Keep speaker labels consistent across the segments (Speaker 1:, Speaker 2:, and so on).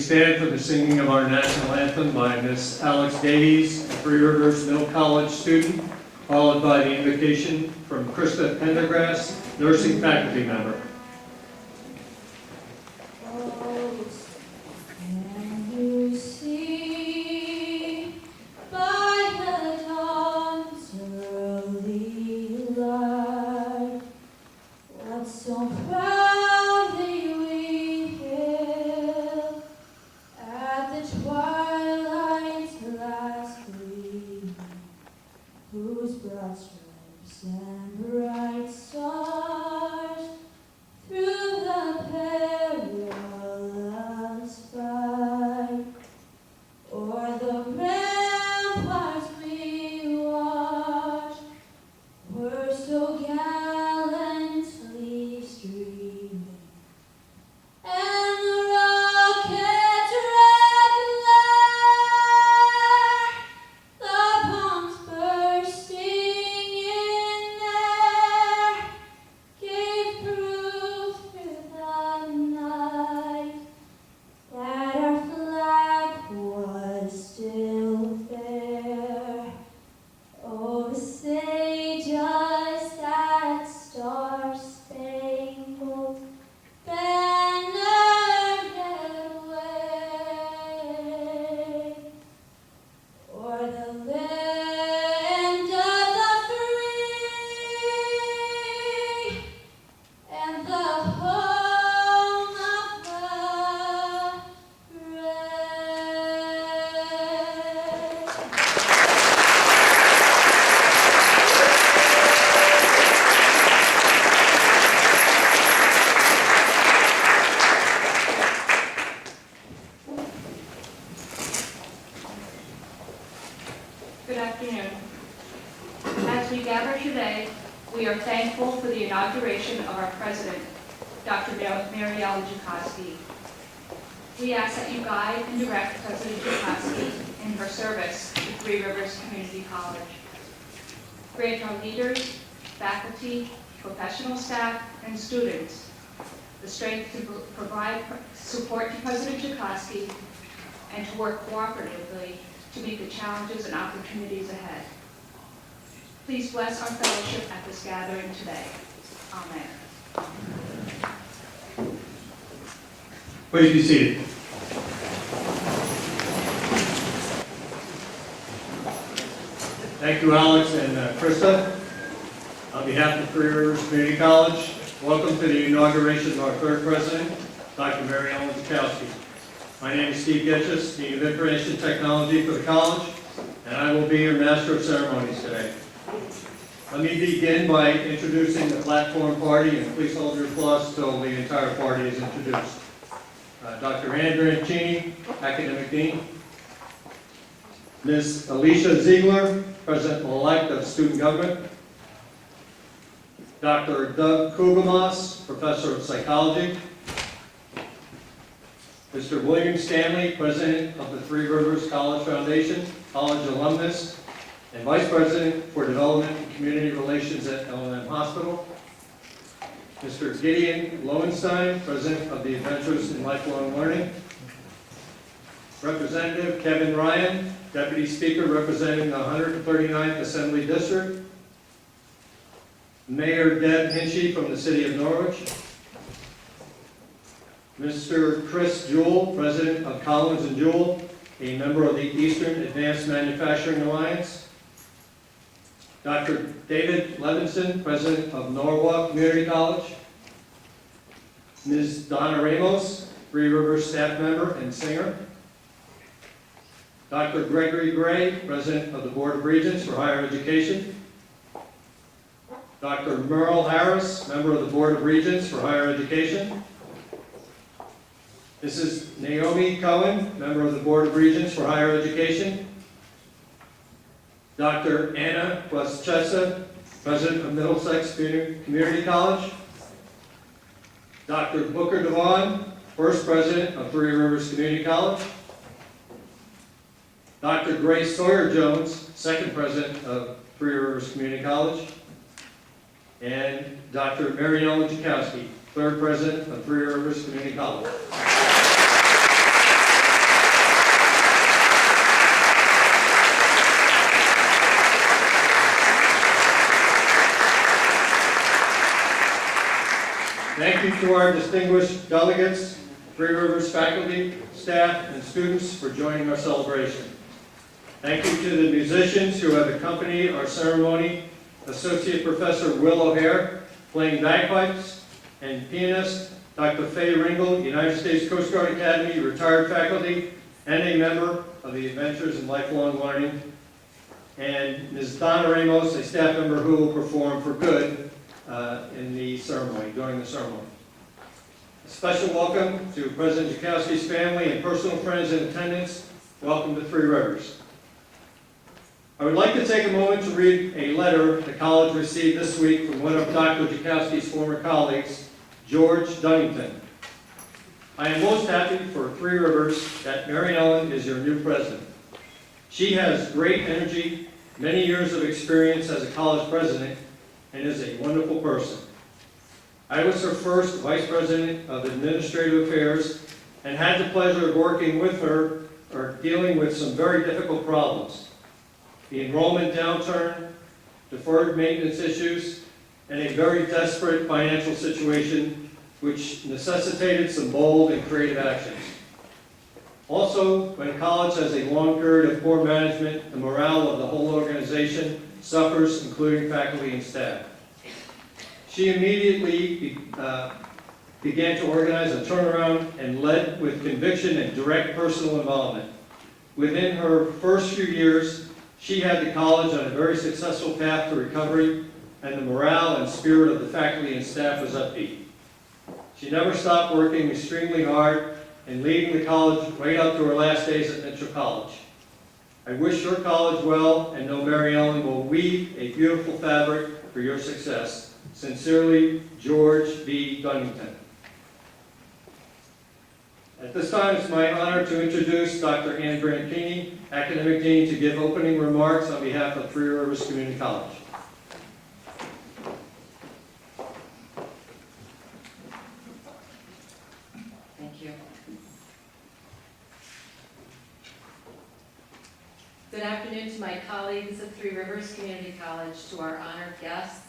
Speaker 1: stand for the singing of our national anthem by Miss Alex Davies, a Three Rivers Middle College student, followed by the invocation from Krista Pendergrass, nursing faculty member.
Speaker 2: Good afternoon. As we gather today, we are thankful for the inauguration of our president, Dr. Mariella Jukoski. We ask that you guide and direct President Jukoski in her service to Three Rivers Community College. Grant our leaders, faculty, professional staff, and students the strength to provide support to President Jukoski and to work cooperatively to meet the challenges and opportunities ahead. Please bless our fellowship at this gathering today. Amen.
Speaker 1: Please be seated. Thank you, Alex and Krista. On behalf of Three Rivers Community College, welcome to the inauguration of our third president, Dr. Mariella Jukoski. My name is Steve Getchus, Dean of Information Technology for the college, and I will be your Master of Ceremonies today. Let me begin by introducing the platform party, and please hold your applause until the entire party is introduced. Dr. Andrea Cini, Academic Dean. Ms. Alicia Ziegler, President-elect of Student Government. Dr. Doug Kugelmas, Professor of Psychology. Mr. William Stanley, President of the Three Rivers College Foundation, college alumnus, and Vice President for Development and Community Relations at L&M Hospital. Mr. Gideon Lowenstein, President of the Adventures in Lifelong Learning. Representative Kevin Ryan, Deputy Speaker representing the 139th Assembly District. Mayor Deb Hinchey from the City of Norwich. Mr. Chris Jewell, President of Collins & Jewell, a member of the Eastern Advanced Manufacturing Alliance. Dr. David Levinson, President of Norwalk Community College. Ms. Donna Ramos, Three Rivers staff member and singer. Dr. Gregory Gray, President of the Board of Regents for Higher Education. Dr. Merle Harris, member of the Board of Regents for Higher Education. Mrs. Naomi Cohen, member of the Board of Regents for Higher Education. Dr. Anna Quaschesa, President of Middlesex Community College. Dr. Booker Devon, First President of Three Rivers Community College. Dr. Grace Sawyer Jones, Second President of Three Rivers Community College. And Dr. Mariella Jukoski, Third President of Three Rivers Community College. Thank you to our distinguished delegates, Three Rivers faculty, staff, and students for joining our celebration. Thank you to the musicians who have accompanied our ceremony, Associate Professor Will O'Hare, playing bagpipes, and pianist Dr. Faye Ringel, United States Coast Guard Academy retired faculty, and a member of the Adventures in Lifelong Learning, and Ms. Donna Ramos, a staff member who will perform for good in the ceremony, during the ceremony. A special welcome to President Jukoski's family and personal friends in attendance. Welcome to Three Rivers. I would like to take a moment to read a letter the college received this week from one of Dr. Jukoski's former colleagues, George Dunnington. I am most happy for Three Rivers that Mary Ellen is your new president. She has great energy, many years of experience as a college president, and is a wonderful person. I was her first vice president of administrative affairs and had the pleasure of working with her or dealing with some very difficult problems. The enrollment downturn, deferred maintenance issues, and a very desperate financial situation which necessitated some bold and creative actions. Also, when college has a long period of poor management, the morale of the whole organization suffers, including faculty and staff. She immediately began to organize a turnaround and led with conviction and direct personal involvement. Within her first few years, she had the college on a very successful path to recovery, and the morale and spirit of the faculty and staff was upbeat. She never stopped working extremely hard and leading the college right up to her last days at Mitchell College. I wish your college well and know Mary Ellen will weave a beautiful fabric for your success. Sincerely, George B. Dunnington. At this time, it's my honor to introduce Dr. Ann Brampini, Academic Dean, to give opening remarks on behalf of Three Rivers Community College.
Speaker 3: Thank you. Good afternoon to my colleagues of Three Rivers Community College, to our honored guests,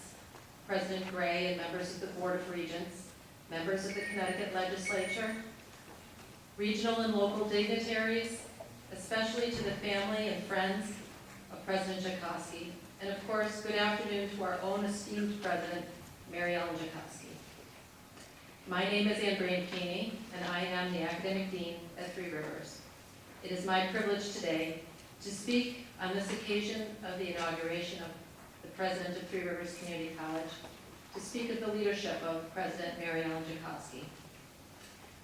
Speaker 3: President Gray and members of the Board of Regents, members of the Connecticut Legislature, regional and local dignitaries, especially to the family and friends of President Jukoski, and of course, good afternoon to our own esteemed President, Mary Ellen Jukoski. My name is Ann Brampini, and I am the Academic Dean at Three Rivers. It is my privilege today to speak on this occasion of the inauguration of the President of Three Rivers Community College, to speak of the leadership of President Mary Ellen Jukoski.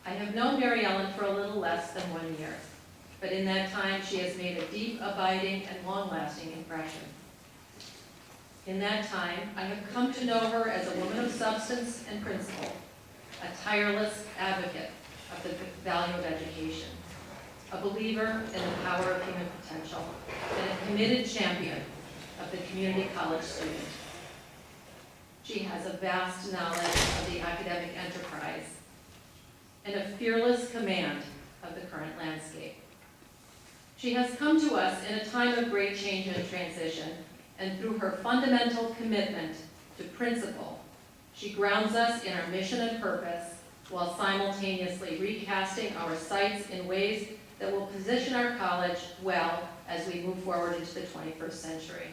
Speaker 3: I have known Mary Ellen for a little less than 1 year, but in that time she has made a deep, abiding, and long-lasting impression. In that time, I have come to know her as a woman of substance and principle, a tireless advocate of the value of education, a believer in the power of human potential, and a committed champion of the community college student. She has a vast knowledge of the academic enterprise and a fearless command of the current landscape. She has come to us in a time of great change and transition, and through her fundamental commitment to principle, she grounds us in our mission and purpose while simultaneously recasting our sights in ways that will position our college well as we move forward into the 21st century.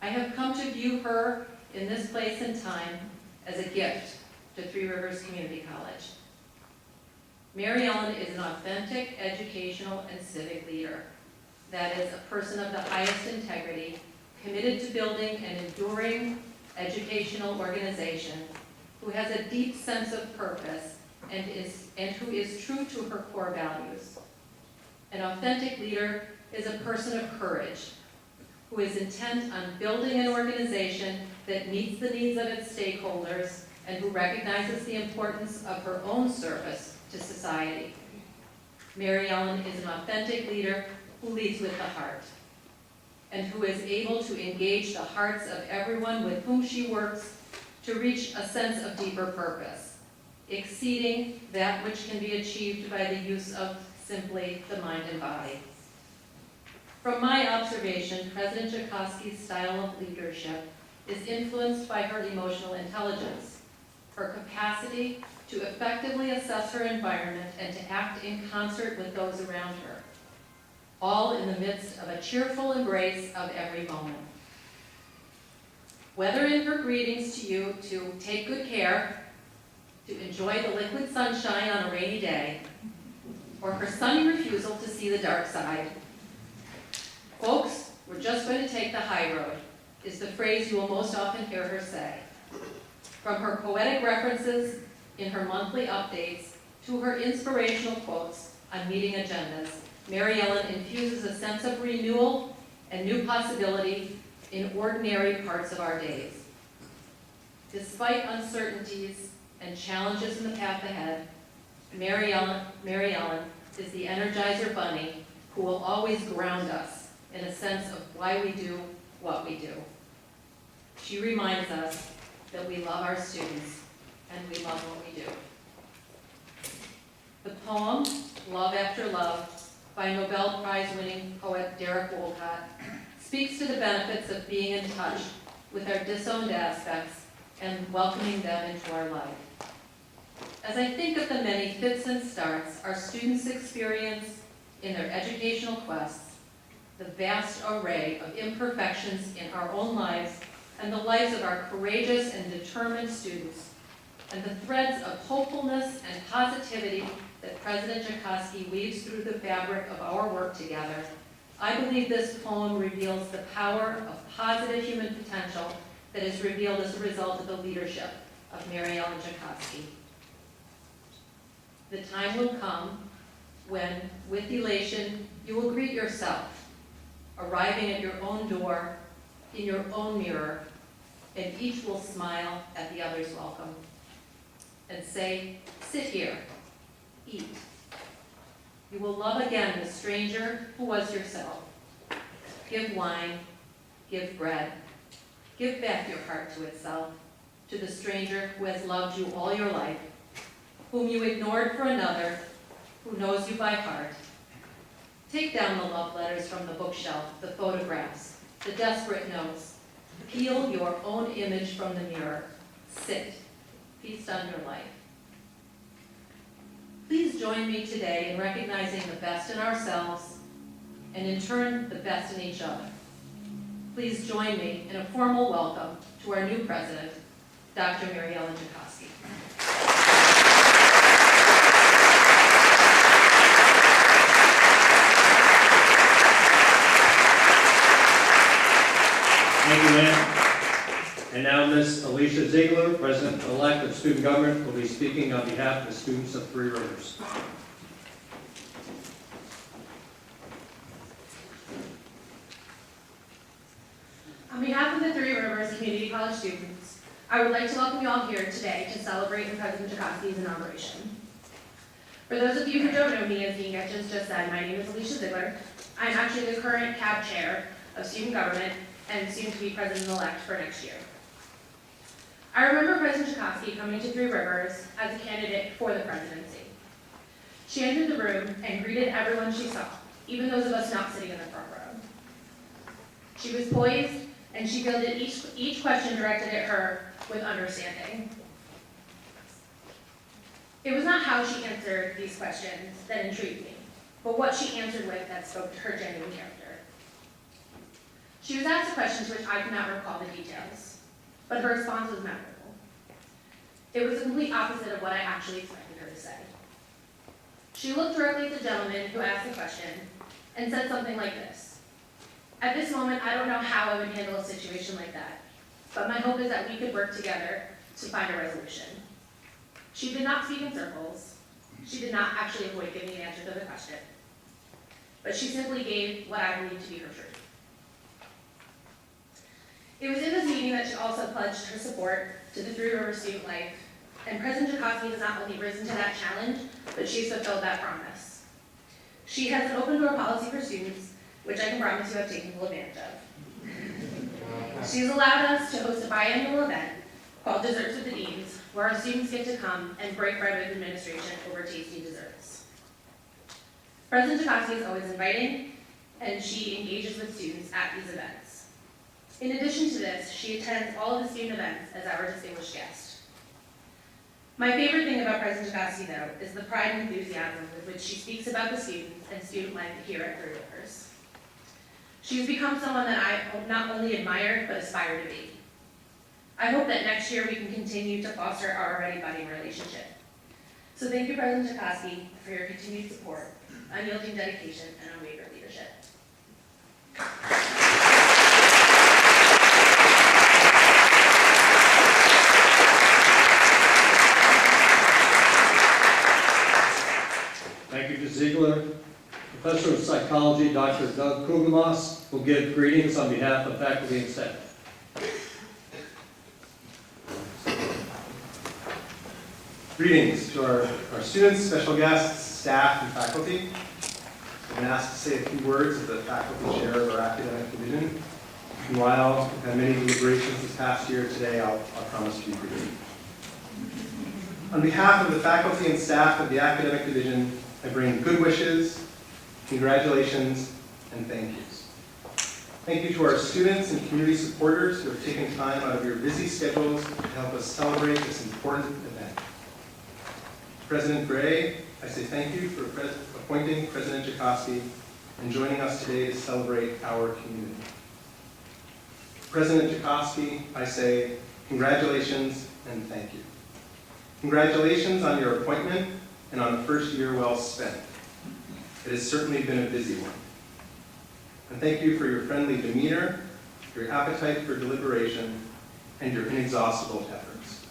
Speaker 3: I have come to view her in this place and time as a gift to Three Rivers Community College. Mary Ellen is an authentic educational and civic leader. That is, a person of the highest integrity, committed to building an enduring educational organization, who has a deep sense of purpose and who is true to her core values. An authentic leader is a person of courage, who is intent on building an organization that meets the needs of its stakeholders and who recognizes the importance of her own service to society. Mary Ellen is an authentic leader who leads with the heart and who is able to engage the hearts of everyone with whom she works to reach a sense of deeper purpose, exceeding that which can be achieved by the use of simply the mind and body. From my observation, President Jukoski's style of leadership is influenced by her emotional intelligence, her capacity to effectively assess her environment and to act in concert with those around her, all in the midst of a cheerful embrace of every moment. Whether in her greetings to you to take good care, to enjoy the liquid sunshine on a rainy day, or her sunny refusal to see the dark side, "Folks, we're just going to take the high road," is the phrase you will most often hear her say. From her poetic references in her monthly updates to her inspirational quotes on meeting agendas, Mary Ellen infuses a sense of renewal and new possibility in ordinary parts of our days. Despite uncertainties and challenges in the path ahead, Mary Ellen is the Energizer Bunny who will always ground us in a sense of why we do what we do. She reminds us that we love our students and we love what we do. The poem, Love After Love, by Nobel Prize-winning poet Derek Walcott, speaks to the benefits of being in touch with our disowned aspects and welcoming them into our life. As I think of the many fits and starts our students experience in their educational quests, the vast array of imperfections in our own lives and the lives of our courageous and determined students, and the threads of hopefulness and positivity that President Jukoski weaves through the fabric of our work together, I believe this poem reveals the power of positive human potential that is revealed as a result of the leadership of Mary Ellen Jukoski. The time will come when, with elation, you will greet yourself, arriving at your own door, in your own mirror, and each will smile at the other's welcome and say, "Sit here, eat." You will love again the stranger who was yourself. Give wine, give bread, give back your heart to itself, to the stranger who has loved you all your life, whom you ignored for another, who knows you by heart. Take down the love letters from the bookshelf, the photographs, the desperate notes. Peel your own image from the mirror. Sit, feast on your life. Please join me today in recognizing the best in ourselves and in turn the best in each other. Please join me in a formal welcome to our new president, Dr. Mary Ellen Jukoski.
Speaker 1: Thank you, Ann. And now Ms. Alicia Ziegler, President-elect of Student Government, will be speaking on behalf of the students of Three Rivers.
Speaker 4: On behalf of the Three Rivers Community College students, I would like to welcome you all here today to celebrate President Jukoski's inauguration. For those of you who don't know me, as Dean Getchins just said, my name is Alicia Ziegler. I'm actually the current CAB chair of student government and soon to be president-elect for next year. I remember President Jukoski coming to Three Rivers as a candidate for the presidency. She entered the room and greeted everyone she saw, even those of us not sitting in the front row. She was poised, and she fielded each question directed at her with understanding. It was not how she answered these questions that intrigued me, but what she answered with that spoke to her genuine character. She was asked a question to which I cannot recall the details, but her response was memorable. It was the complete opposite of what I actually expected her to say. She looked directly at the gentleman who asked the question and said something like this: "At this moment, I don't know how I would handle a situation like that, but my hope is that we could work together to find a resolution." She did not speak in circles. She did not actually avoid giving the answer to the question, but she simply gave what I believe to be her truth. It was in this meeting that she also pledged her support to the Three Rivers student life, and President Jukoski has not only risen to that challenge, but she's fulfilled that promise. She has an open door policy for students, which I can promise you I've taken full advantage of. She's allowed us to host a biannual event called Desserts with the Deans, where our students get to come and break bread with administration over tasty desserts. President Jukoski is always inviting, and she engages with students at these events. In addition to this, she attends all of the student events as our distinguished guest. My favorite thing about President Jukoski, though, is the pride and enthusiasm with which she speaks about the students and student life here at Three Rivers. She has become someone that I not only admire, but aspire to be. I hope that next year we can continue to foster our already budding relationship. So thank you, President Jukoski, for your continued support, unyielding dedication, and unwavering leadership.
Speaker 1: Thank you, Ms. Ziegler. Professor of Psychology, Dr. Doug Kugelmas, will give greetings on behalf of faculty and staff.
Speaker 5: Greetings to our students, special guests, staff, and faculty. I've been asked to say a few words as the faculty chair of our academic division. And while we've had many deliberations this past year, today I'll promise to be brief. On behalf of the faculty and staff of the academic division, I bring good wishes, congratulations, and thank yous. Thank you to our students and community supporters who have taken time out of your busy schedules to help us celebrate this important event. President Gray, I say thank you for appointing President Jukoski and joining us today to celebrate our community. President Jukoski, I say congratulations and thank you. Congratulations on your appointment and on the first year well spent. It has certainly been a busy one. And thank you for your friendly demeanor, your appetite for deliberation, and your inexhaustible efforts.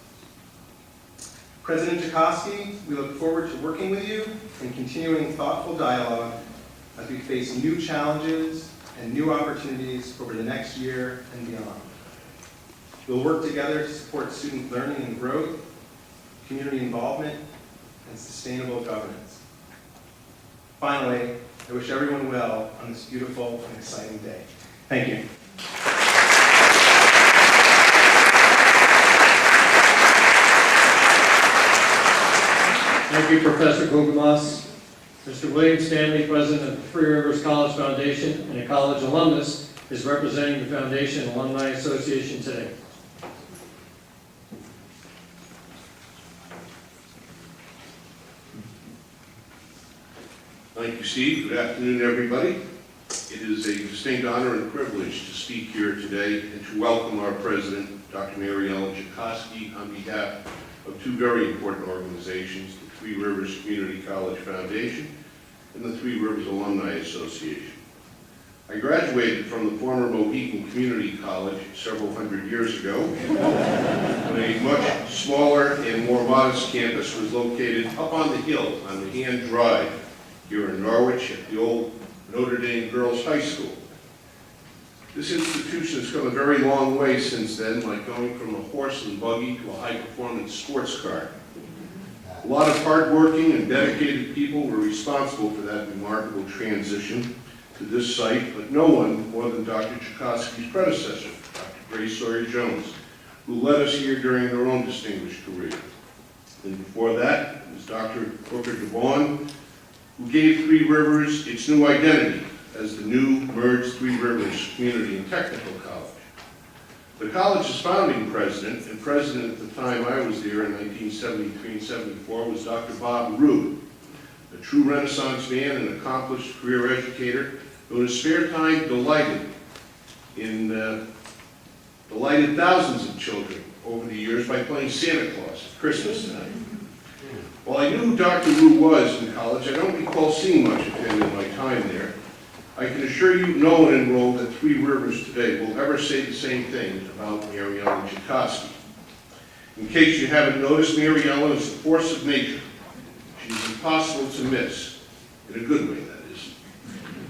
Speaker 5: President Jukoski, we look forward to working with you and continuing thoughtful dialogue as we face new challenges and new opportunities over the next year and beyond. We'll work together to support student learning and growth, community involvement, and sustainable governance. Finally, I wish everyone well on this beautiful and exciting day. Thank you.
Speaker 1: Thank you, Professor Kugelmas. Mr. William Stanley, President of the Three Rivers College Foundation and a college alumnus, is representing the Foundation Alumni Association today.
Speaker 6: Thank you, Steve. Good afternoon, everybody. It is a distinct honor and privilege to speak here today and to welcome our president, Dr. Mary Ellen Jukoski, on behalf of two very important organizations, the Three Rivers Community College Foundation and the Three Rivers Alumni Association. I graduated from the former Mohican Community College several hundred years ago, when a much smaller and more modest campus was located up on the hill on the Hand Drive here in Norwich at the old Notre Dame Girls High School. This institution has come a very long way since then, like going from a horse and buggy to a high-performance sports car. A lot of hardworking and dedicated people were responsible for that remarkable transition to this site, but no one more than Dr. Jukoski's predecessor, Dr. Grace Sawyer-Jones, who led us here during their own distinguished career. And before that, it was Dr. Booker DeVaughn, who gave Three Rivers its new identity as the new merged Three Rivers Community and Technical College. The college's founding president, and president at the time I was there in 1973 and 74, was Dr. Bob Rube, a true Renaissance man and accomplished career educator who in his spare time delighted thousands of children over the years by playing Santa Claus at Christmas night. While I knew who Dr. Wu was in college, I don't recall seeing much of him in my time there. I can assure you no one enrolled at Three Rivers today will ever say the same thing about Mary Ellen Jukoski. In case you haven't noticed, Mary Ellen is a force of nature. She's impossible to miss, in a good way, that is.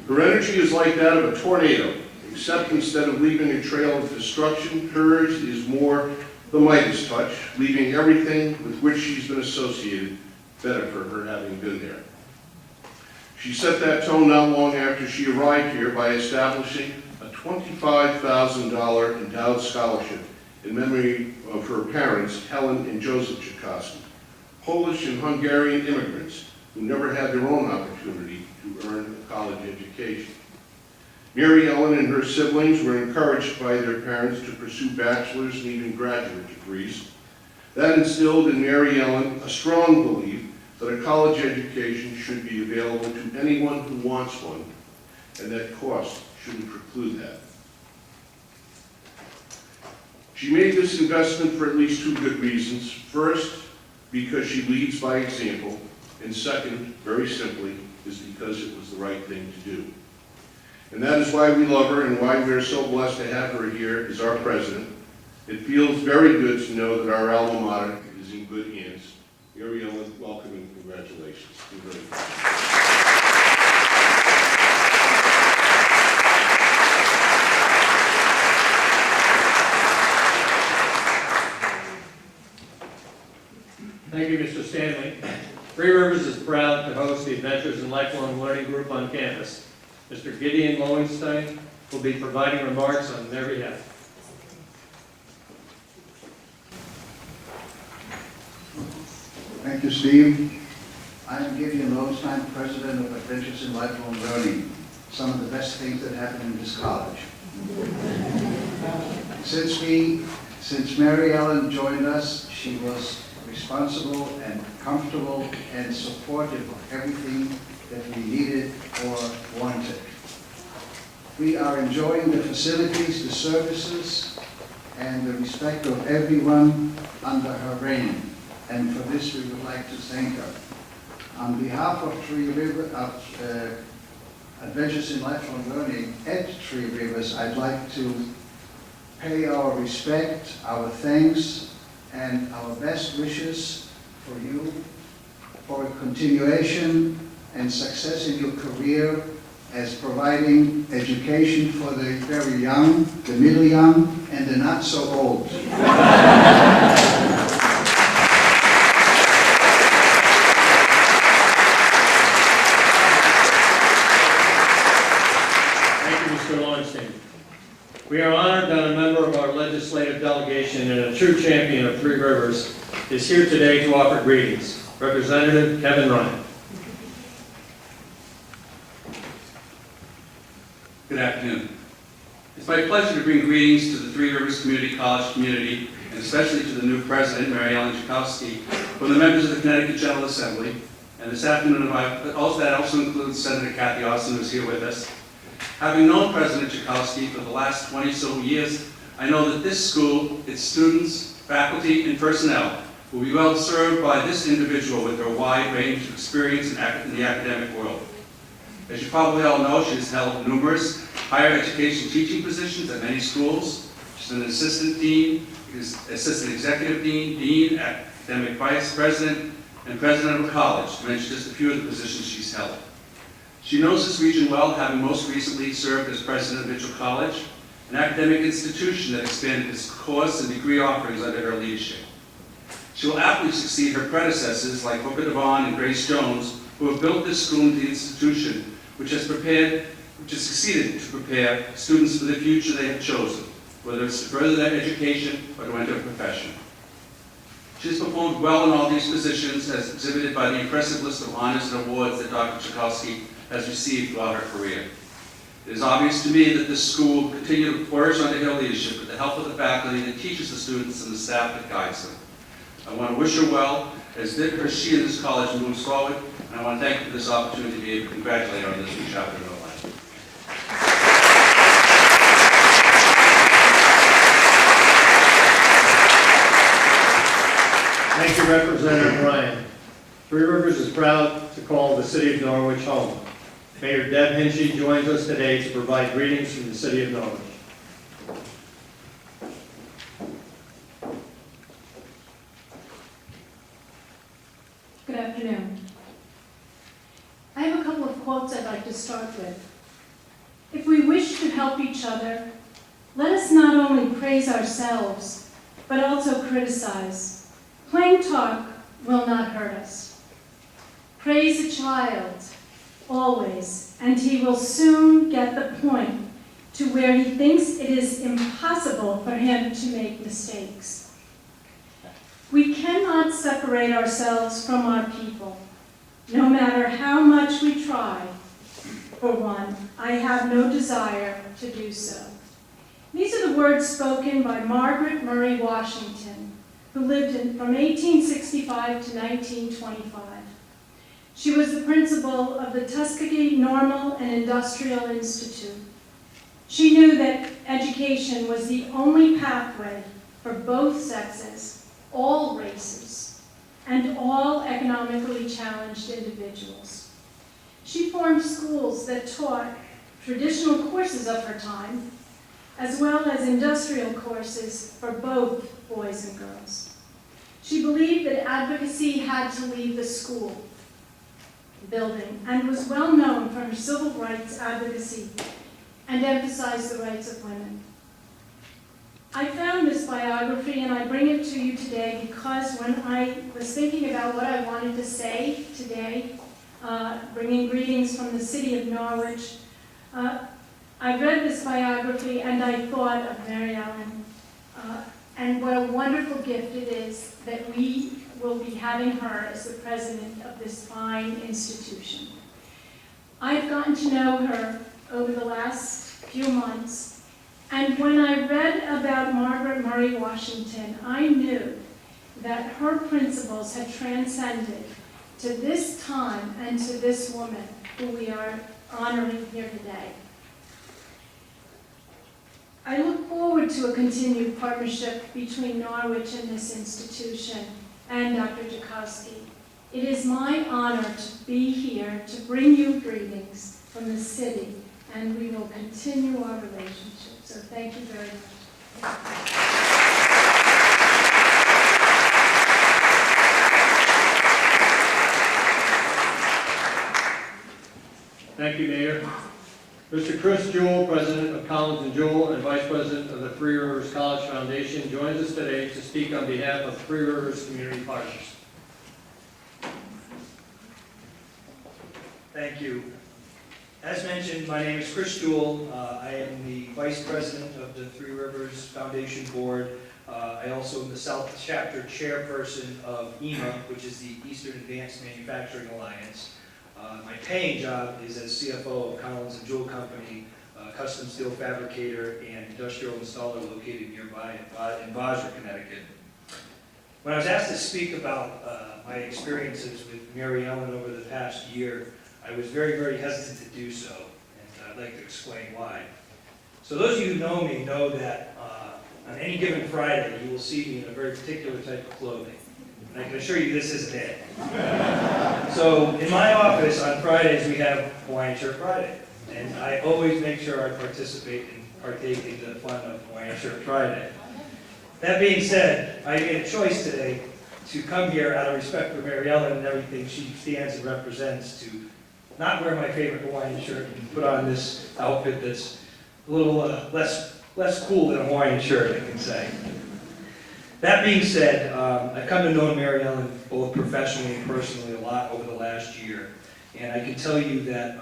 Speaker 6: Her energy is like that of a tornado, except instead of leaving a trail of destruction, hers is more the Midas touch, leaving everything with which she's been associated better for her having been there. She set that tone not long after she arrived here by establishing a $25,000 endowed scholarship in memory of her parents, Helen and Joseph Jukoski, Polish and Hungarian immigrants who never had their own opportunity to earn a college education. Mary Ellen and her siblings were encouraged by their parents to pursue bachelor's and even graduate degrees. That instilled in Mary Ellen a strong belief that a college education should be available to anyone who wants one, and that cost shouldn't preclude that. She made this investment for at least two good reasons. First, because she leads by example, and second, very simply, is because it was the right thing to do. And that is why we love her and why we are so blessed to have her here as our president. It feels very good to know that our alma mater is in good hands. Mary Ellen, welcome and congratulations. You're very good.
Speaker 1: Thank you, Mr. Stanley. Three Rivers is proud to host the Adventures in Lifelong Learning Group on campus. Mr. Gideon Lowenstein will be providing remarks on their behalf.
Speaker 7: Thank you, Steve. I am Gideon Lowenstein, President of Adventures in Lifelong Learning, some of the best things that happened in this college. Since Mary Ellen joined us, she was responsible and comfortable and supportive of everything that we needed or wanted. We are enjoying the facilities, the services, and the respect of everyone under her reign. And for this, we would like to thank her. On behalf of Adventures in Lifelong Learning at Three Rivers, I'd like to pay our respect, our thanks, and our best wishes for you, for continuation and success in your career as providing education for the very young, the middle young, and the not so old.
Speaker 1: We are honored that a member of our legislative delegation and a true champion of Three Rivers is here today to offer greetings. Representative Kevin Ryan.
Speaker 8: Good afternoon. It's my pleasure to bring greetings to the Three Rivers Community College community, and especially to the new president, Mary Ellen Jukoski, from the members of the Connecticut General Assembly. And this afternoon, that also includes Senator Kathy Austin, who's here with us. Having known President Jukoski for the last 20-so years, I know that this school, its students, faculty, and personnel will be well served by this individual with her wide range of experience in the academic world. As you probably all know, she has held numerous higher education teaching positions at many schools. She's been an assistant dean, assistant executive dean, dean, academic vice president, and president of a college, to mention just a few of the positions she's held. She knows this region well, having most recently served as president of Mitchell College, an academic institution that expanded its course and degree offerings under her leadership. She will aptly succeed her predecessors like Booker Devon and Grace Jones, who have built this school into the institution, which has succeeded to prepare students for the future they have chosen, whether it's to further their education or to enter a profession. She has performed well in all these positions, as exhibited by the impressive list of honors and awards that Dr. Jukoski has received throughout her career. It is obvious to me that this school will continue to flourish under her leadership with the help of the faculty that teaches the students and the staff that guides them. I want to wish her well as she and this college moves forward, and I want to thank you for this opportunity to be able to congratulate her on this new chapter in her life.
Speaker 1: Thank you, Representative Ryan. Three Rivers is proud to call the city of Norwich home. Mayor Deb Hinchy joins us today to provide greetings from the city of Norwich.
Speaker 9: Good afternoon. I have a couple of quotes I'd like to start with. If we wish to help each other, let us not only praise ourselves, but also criticize. Plain talk will not hurt us. Praise a child, always, and he will soon get the point to where he thinks it is impossible for him to make mistakes. We cannot separate ourselves from our people, no matter how much we try. For one, I have no desire to do so. These are the words spoken by Margaret Murray Washington, who lived from 1865 to 1925. She was the principal of the Tuskegee Normal and Industrial Institute. She knew that education was the only pathway for both sexes, all races, and all economically challenged individuals. She formed schools that taught traditional courses of her time, as well as industrial courses for both boys and girls. She believed that advocacy had to leave the school building and was well known for her civil rights advocacy and emphasized the rights of women. I found this biography and I bring it to you today because when I was thinking about what I wanted to say today, bringing greetings from the city of Norwich, I read this biography and I thought of Mary Ellen and what a wonderful gift it is that we will be having her as the president of this fine institution. I've gotten to know her over the last few months, and when I read about Margaret Murray Washington, I knew that her principles had transcended to this time and to this woman who we are honoring here today. I look forward to a continued partnership between Norwich and this institution and Dr. Jukoski. It is my honor to be here to bring you greetings from the city, and we will continue our relationship. So thank you very much.
Speaker 1: Thank you, Mayor. Mr. Chris Jewell, President of Collins & Jewell and Vice President of the Three Rivers College Foundation, joins us today to speak on behalf of Three Rivers Community Partners.
Speaker 10: Thank you. As mentioned, my name is Chris Jewell. I am the Vice President of the Three Rivers Foundation Board. I also am the South Chapter Chairperson of EMA, which is the Eastern Advanced Manufacturing Alliance. My paying job is as CFO of Collins & Jewell Company, a custom steel fabricator and industrial installer located nearby in Basra, Connecticut. When I was asked to speak about my experiences with Mary Ellen over the past year, I was very, very hesitant to do so, and I'd like to explain why. So those of you who know me know that on any given Friday, you will see me in a very particular type of clothing. And I can assure you this isn't it. So in my office on Fridays, we have Hawaiian Shirt Friday. And I always make sure I participate and partake in the fun of Hawaiian Shirt Friday. That being said, I made a choice today to come here out of respect for Mary Ellen and everything she stands and represents to not wear my favorite Hawaiian shirt and put on this outfit that's a little less cool than a Hawaiian shirt, I can say. That being said, I've come to know Mary Ellen both professionally and personally a lot over the last year. And I can tell you that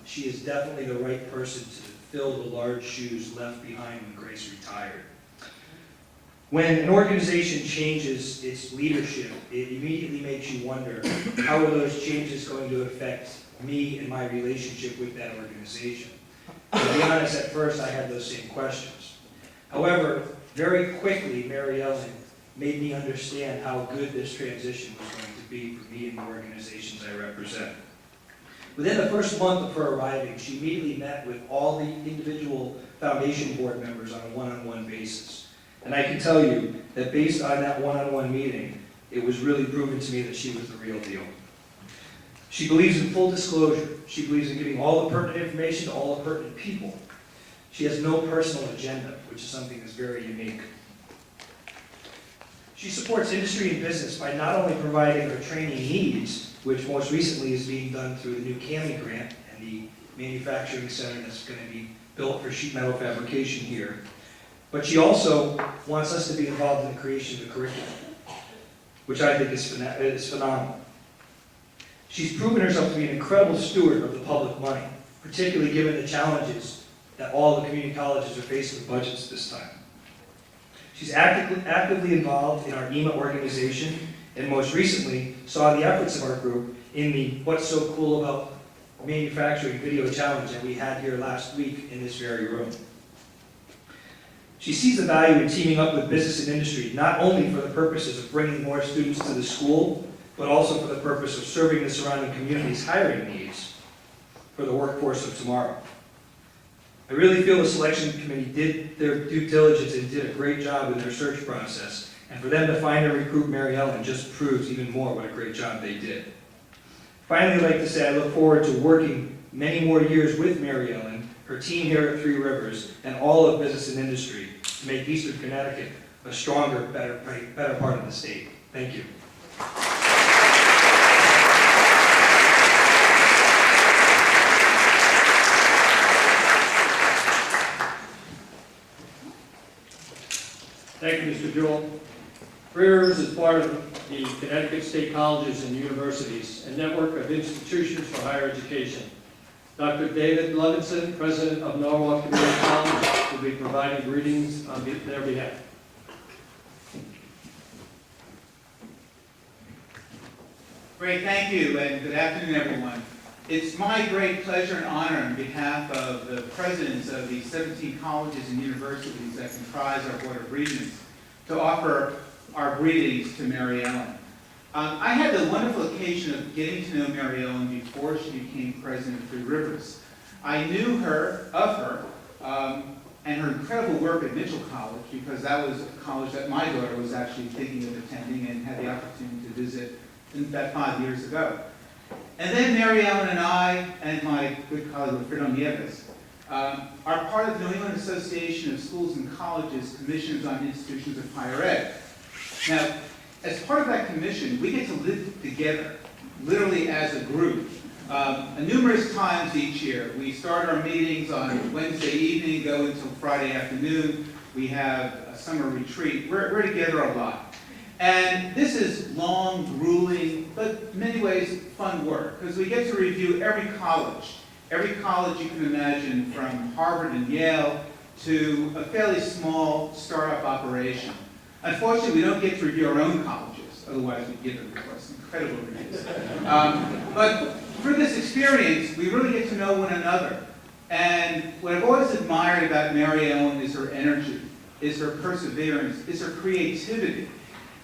Speaker 10: she is definitely the right person to fill the large shoes left behind when Grace retired. When an organization changes its leadership, it immediately makes you wonder, how are those changes going to affect me and my relationship with that organization? To be honest, at first I had those same questions. However, very quickly, Mary Ellen made me understand how good this transition was going to be for me and the organizations I represent. Within the first month of her arriving, she immediately met with all the individual foundation board members on a one-on-one basis. And I can tell you that based on that one-on-one meeting, it was really proven to me that she was the real deal. She believes in full disclosure. She believes in giving all the pertinent information to all the pertinent people. She has no personal agenda, which is something that's very unique. She supports industry and business by not only providing her training needs, which most recently is being done through the new CAMI grant and the manufacturing center that's going to be built for sheet metal fabrication here, but she also wants us to be involved in the creation of the curriculum, which I think is phenomenal. She's proven herself to be an incredible steward of the public money, particularly given the challenges that all the community colleges are facing with budgets this time. She's actively involved in our EMA organization, and most recently saw the efforts of our group in the What's So Cool About Manufacturing video challenge that we had here last week in this very room. She sees the value in teaming up with business and industry, not only for the purposes of bringing more students to the school, but also for the purpose of serving the surrounding community's hiring needs for the workforce of tomorrow. I really feel the selection committee did their due diligence and did a great job in their search process. And for them to find and recruit Mary Ellen just proves even more what a great job they did. Finally, I'd like to say I look forward to working many more years with Mary Ellen, her team here at Three Rivers, and all of business and industry to make Eastern Connecticut a stronger, better part of the state. Thank you.
Speaker 1: Thank you, Mr. Jewell. Three Rivers is part of the Connecticut State Colleges and Universities, a network of institutions for higher education. Dr. David Levinson, President of Norwich Community College, will be providing greetings on their behalf.
Speaker 11: Great, thank you, and good afternoon, everyone. It's my great pleasure and honor on behalf of the presidents of the 17 colleges and universities that comprise our Board of Regents to offer our greetings to Mary Ellen. I had the wonderful occasion of getting to know Mary Ellen before she became president of Three Rivers. I knew her, and her incredible work at Mitchell College, because that was a college that my daughter was actually thinking of attending and had the opportunity to visit about 5 years ago. And then Mary Ellen and I, and my good colleague Wilfredo Nieves, are part of the New England Association of Schools and Colleges Commissions on Institutions of Higher Ed. Now, as part of that commission, we get to live together, literally as a group, numerous times each year. We start our meetings on Wednesday evening, go until Friday afternoon. We have a summer retreat. We're together a lot. And this is long, grueling, but in many ways fun work, because we get to review every college you can imagine, from Harvard and Yale to a fairly small startup operation. Unfortunately, we don't get to review our own colleges, otherwise we'd give them, of course, incredible reviews. But through this experience, we really get to know one another. And what I've always admired about Mary Ellen is her energy, is her perseverance, is her creativity.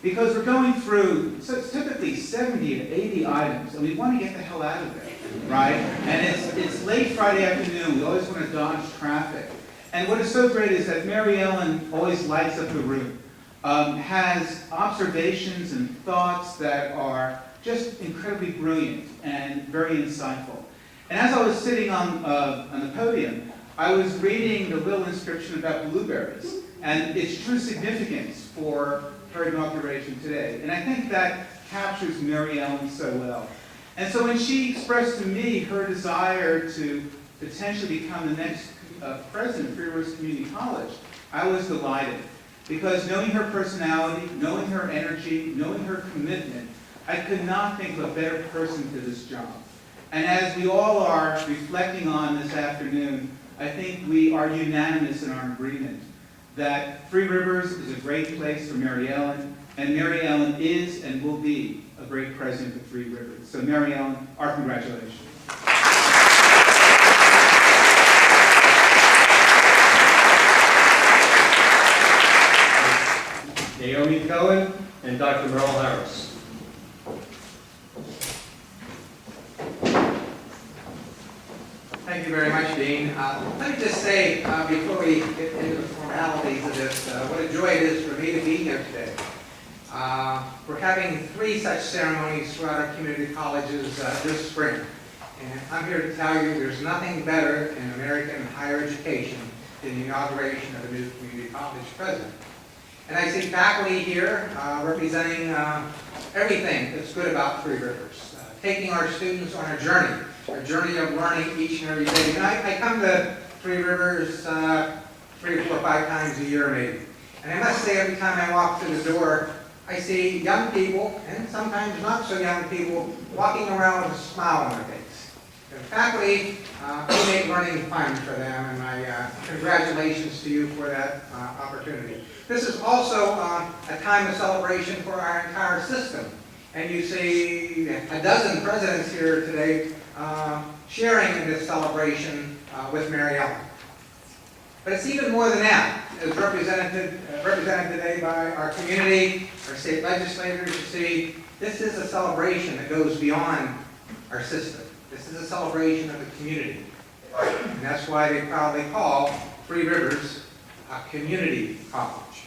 Speaker 11: Because we're going through, so it's typically 70 to 80 items, and we want to get the hell out of there, right? And it's late Friday afternoon, we always want to dodge traffic. And what is so great is that Mary Ellen always lights up the room, has observations and thoughts that are just incredibly brilliant and very insightful. And as I was sitting on the podium, I was reading the little inscription about blueberries and its true significance for her inauguration today. And I think that captures Mary Ellen so well. And so when she expressed to me her desire to potentially become the next president of Three Rivers Community College, I was delighted. Because knowing her personality, knowing her energy, knowing her commitment, I could not think of a better person for this job. And as we all are reflecting on this afternoon, I think we are unanimous in our agreement that Three Rivers is a great place for Mary Ellen, and Mary Ellen is and will be a great president of Three Rivers. So Mary Ellen, our congratulations.
Speaker 1: Naomi Cohen and Dr. Merle Harris.
Speaker 12: Thank you very much, Dean. Let me just say, before we get into the formalities of this, what a joy it is for me to be here today. We're having 3 such ceremonies throughout our community colleges this spring. And I'm here to tell you there's nothing better in American higher education than the inauguration of a new community college president. And I see faculty here representing everything that's good about Three Rivers, taking our students on a journey of learning each and every day. And I come to Three Rivers 3, 4, 5 times a year maybe. And I must say every time I walk through the door, I see young people, and sometimes not so young people, walking around with a smile on their face. And faculty, we make learning fun for them, and my congratulations to you for that opportunity. This is also a time of celebration for our entire system. And you see a dozen presidents here today sharing in this celebration with Mary Ellen. But it's even more than that. is represented today by our community, our state legislators. You see, this is a celebration that goes beyond our system. This is a celebration of the community. And that's why they proudly call Three Rivers a community college.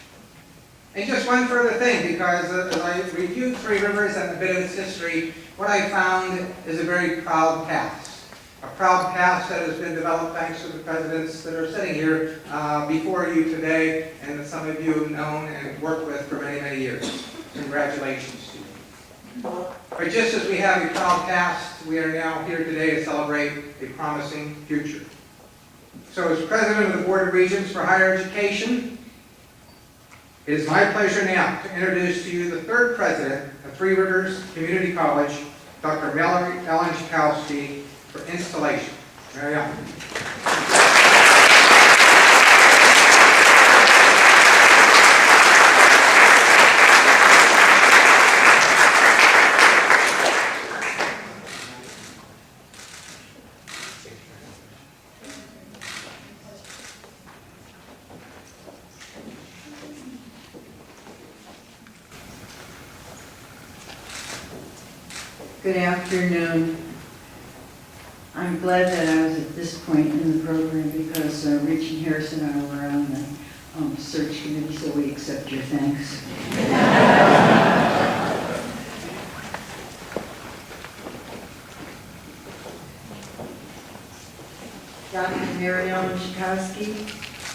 Speaker 12: And just one further thing, because as I reviewed Three Rivers and a bit of its history, what I found is a very proud past. A proud past that has been developed thanks to the presidents that are sitting here before you today, and that some of you have known and worked with for many, many years. Congratulations to you. But just as we have a proud past, we are now here today to celebrate a promising future. So as President of the Board of Regents for Higher Education, it is my pleasure now to introduce to you the third president of Three Rivers Community College, Dr. Mary Ellen Jukoski, for installation. Mary Ellen.
Speaker 13: Good afternoon. I'm glad that I was at this point in the program because Rich and Harrison and I were on the search committee, so we accept your thanks. Dr. Mary Ellen Jukoski,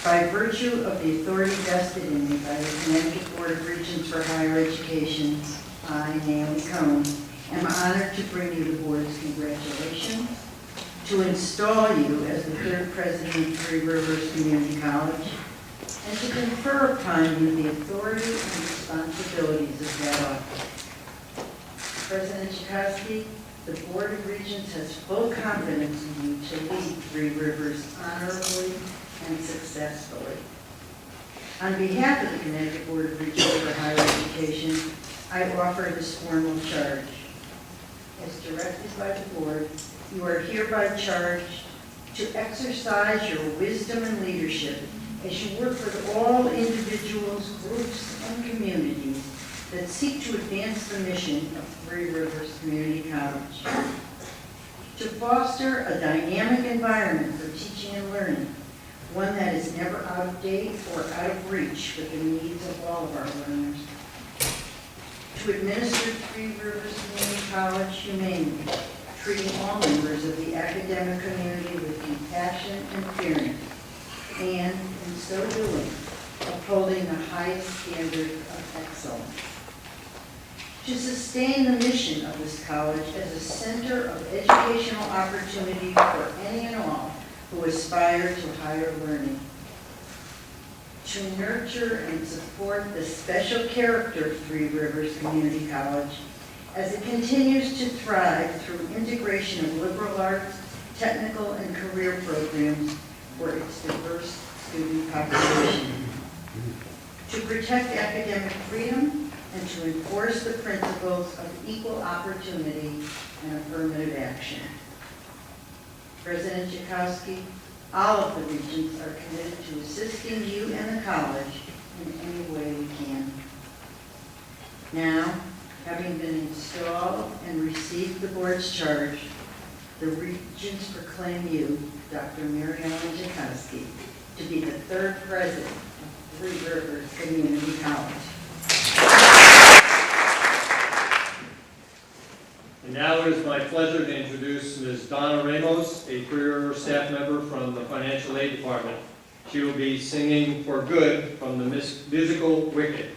Speaker 13: by virtue of the authority vested in me by the Connecticut Board of Regents for Higher Education, I, Naomi Cohn, am honored to bring you the board's congratulations, to install you as the third president of Three Rivers Community College, and to confer upon you the authority and responsibilities of that office. President Jukoski, the Board of Regents has full confidence in you to lead Three Rivers honorably and successfully. On behalf of the Connecticut Board of Regents for Higher Education, I offer this formal charge. As directed by the board, you are hereby charged to exercise your wisdom and leadership as you work with all individuals, groups, and communities that seek to advance the mission of Three Rivers Community College. To foster a dynamic environment for teaching and learning, one that is never out of date or out of reach with the needs of all of our learners. To administer Three Rivers Community College humanely, treating all members of the academic community with compassion and fairness, and in so doing, upholding the highest standard of excellence. To sustain the mission of this college as a center of educational opportunity for any and all who aspire to higher learning. To nurture and support the special character of Three Rivers Community College as it continues to thrive through integration of liberal arts, technical, and career programs for its diverse student population. To protect academic freedom and to enforce the principles of equal opportunity and affirmative action. President Jukoski, all of the regents are committed to assisting you and the college in any way we can. Now, having been installed and received the board's charge, the regents proclaim you, Dr. Mary Ellen Jukoski, to be the third president of Three Rivers Community College.
Speaker 1: And now it is my pleasure to introduce Ms. Donna Ramos, a Three Rivers staff member from the Financial Aid Department. She will be singing For Good from the musical Wicked.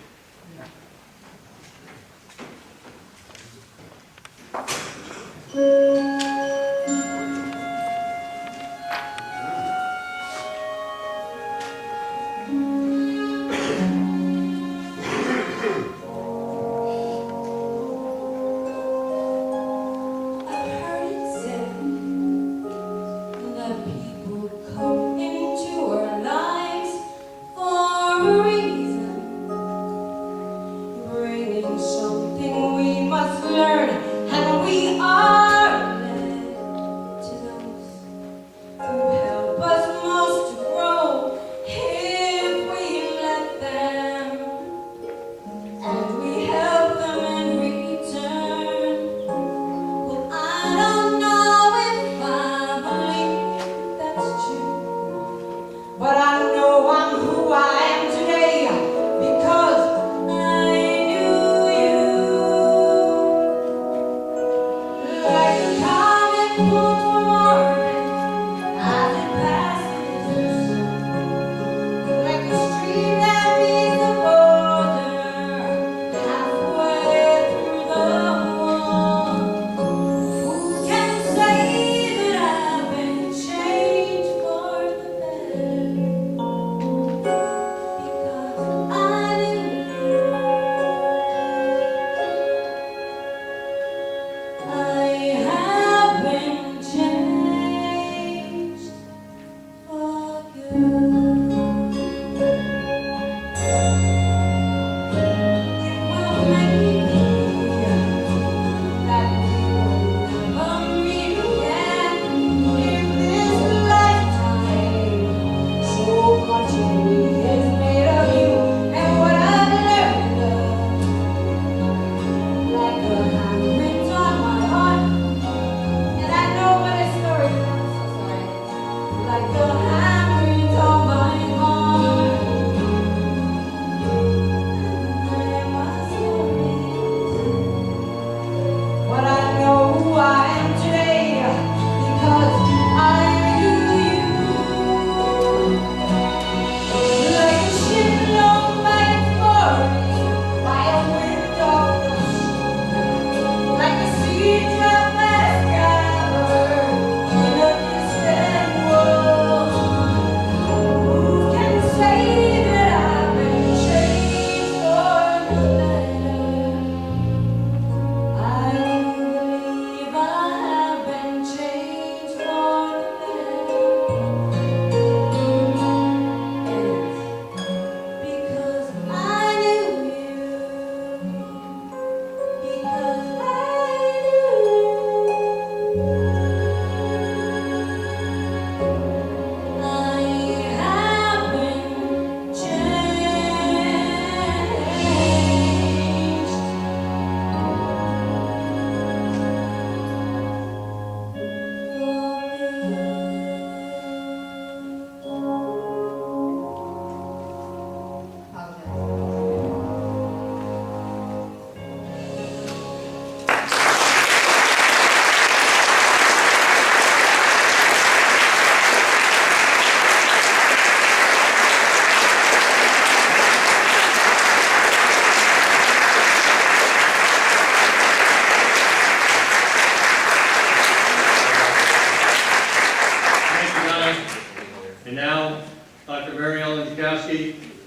Speaker 14: Something we must learn, and we are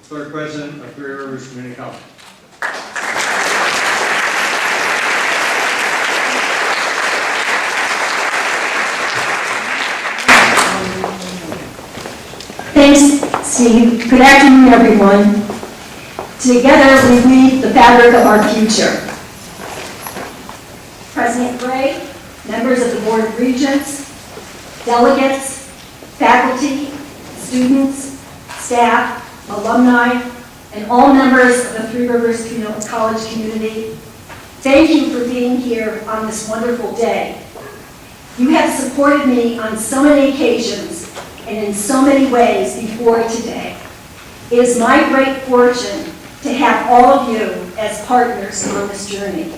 Speaker 1: third president of Three Rivers Community College.
Speaker 9: Thanks, Steve. Good afternoon, everyone. Together, we weave the fabric of our future. President Gray, members of the Board of Regents, delegates, faculty, students, staff, alumni, and all members of the Three Rivers College community, thank you for being here on this wonderful day. You have supported me on so many occasions and in so many ways before today. It is my great fortune to have all of you as partners on this journey.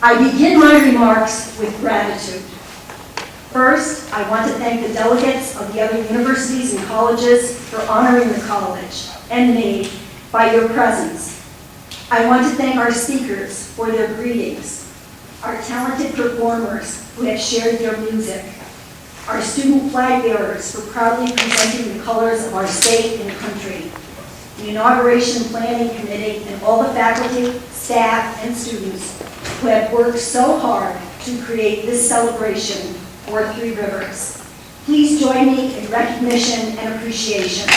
Speaker 9: I begin my remarks with gratitude. First, I want to thank the delegates of the other universities and colleges for honoring the college and me by your presence. I want to thank our speakers for their greetings, our talented performers who have shared their music, our student flag bearers for proudly presenting the colors of our state and country, the Inauguration Planning Committee, and all the faculty, staff, and students who have worked so hard to create this celebration for Three Rivers. Please join me in recognition and appreciation.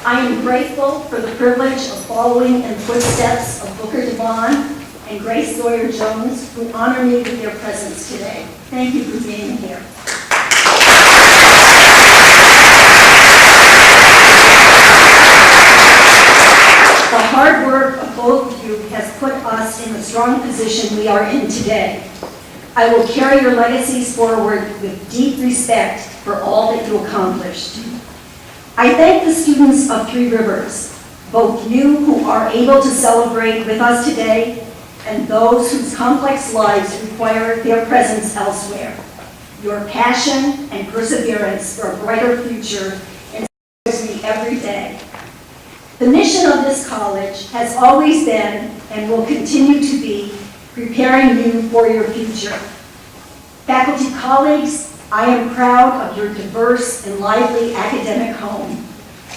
Speaker 9: I am grateful for the privilege of following in the footsteps of Booker Devon and Grace Sawyer Jones, who honor me with their presence today. Thank you for being here. The hard work of both of you has put us in the strong position we are in today. I will carry your legacies forward with deep respect for all that you accomplished. I thank the students of Three Rivers, both you who are able to celebrate with us today and those whose complex lives require their presence elsewhere. Your passion and perseverance for a brighter future inspires me every day. The mission of this college has always been and will continue to be preparing you for your future. Faculty colleagues, I am proud of your diverse and lively academic home,